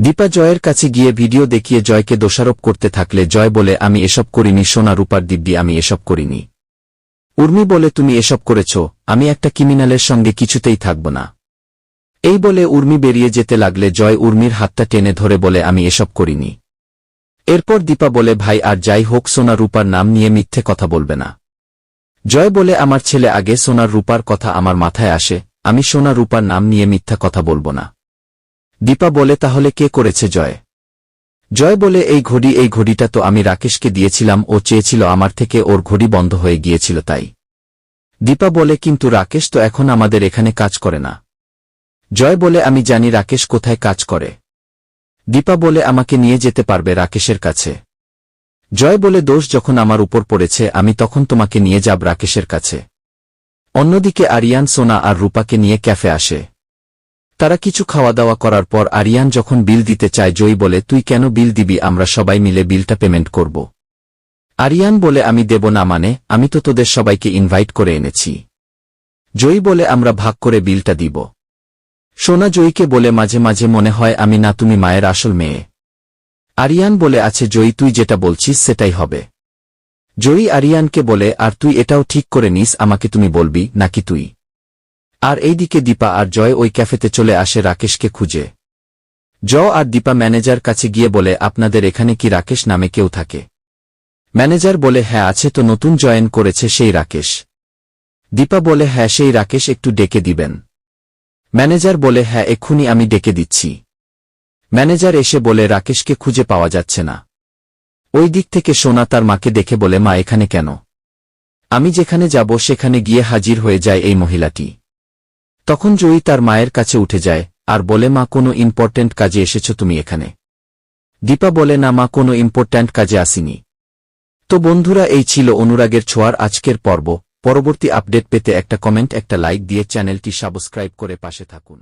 দীপা জয়ের কাছে গিয়ে ভিডিও দেখিয়ে জয়কে দোষারোপ করতে থাকলে জয় বলে আমি এসব করিনি সোনা রূপার দিব্যি আমি এসব করিনি। উর্মি বলে তুমি এসব করেছ, আমি একটা ক্রিমিনালের সঙ্গে কিছুতেই থাকব না। এই বলে উর্মি বেরিয়ে যেতে লাগলে জয় উর্মির হাতটা টেনে ধরে বলে আমি এসব করিনি। এরপর দীপা বলে ভাই আর যাই হোক সোনা রূপার নাম নিয়ে মিথ্যে কথা বলবে না। জয় বলে আমার ছেলে আগে সোনার রূপার কথা আমার মাথায় আসে, আমি সোনা রূপার নাম নিয়ে মিথ্যা কথা বলবো না। দীপা বলে তাহলে কে করেছে জয়? জয় বলে এই ঘড়িটা তো আমি রাকেশকে দিয়েছিলাম, ও চেয়েছিল আমার থেকে, ওর ঘড়ি বন্ধ হয়ে গিয়েছিল তাই। দীপা বলে কিন্তু রাকেশ তো এখন আমাদের এখানে কাজ করে না। জয় বলে আমি জানি রাকেশ কোথায় কাজ করে। দীপা বলে আমাকে নিয়ে যেতে পারবে রাকেশের কাছে? জয় বলে দোষ যখন আমার উপর পড়েছে আমি তখন তোমাকে নিয়ে যাব রাকেশের কাছে। অন্যদিকে আরিয়ান সোনা আর রূপাকে নিয়ে ক্যাফে আসে। তারা কিছু খাওয়া দাওয়া করার পর আরিয়ান যখন বিল দিতে চায় জয়ী বলে তুই কেন বিল দিবি, আমরা সবাই মিলে বিলটা পেমেন্ট করব। আরিয়ান বলে আমি দেব না মানে, আমি তো তোদের সবাইকে ইনভাইট করে এনেছি। জয়ী বলে আমরা ভাগ করে বিলটা দিব। সোনা জয়ীকে বলে মাঝে মাঝে মনে হয় আমি না তুমি মায়ের আসল মেয়ে। আরিয়ান বলে আছে জয়ী তুই যেটা বলছিস সেটাই হবে। জয়ী আরিয়ানকে বলে আর তুই এটাও ঠিক করে নিস আমাকে তুমি বলবি নাকি তুই। আর এইদিকে দীপা আর জয় ওই ক্যাফেতে চলে আসে রাকেশকে খুঁজে। জয় আর দীপা ম্যানেজার কাছে গিয়ে বলে আপনাদের এখানে কি রাকেশ নামে কেউ থাকে? ম্যানেজার বলে হ্যাঁ আছে তো, নতুন জয়েন করেছে সেই রাকেশ। দীপা বলে হ্যাঁ সেই রাকেশ, একটু ডেকে দিবেন। ম্যানেজার বলে হ্যাঁ এক্ষুনি আমি ডেকে দিচ্ছি। ম্যানেজার এসে বলে রাকেশকে খুঁজে পাওয়া যাচ্ছে না। ওই দিক থেকে সোনা তার মাকে দেখে বলে মা এখানে কেন? আমি যেখানে যাব সেখানে গিয়ে হাজির হয়ে যায় এই মহিলাটি। তখন জয়ী তার মায়ের কাছে উঠে যায় আর বলে মা কোনো ইম্পর্ট্যান্ট কাজে এসেছ তুমি এখানে? দীপা বলে না মা কোনো ইম্পর্ট্যান্ট কাজে আসিনি। তো বন্ধুরা এই ছিল অনুরাগের ছোঁয়ার আজকের পর্ব। পরবর্তী আপডেট পেতে একটা কমেন্ট একটা লাইক দিয়ে চ্যানেলটি সাবস্ক্রাইব করে পাশে থাকুন।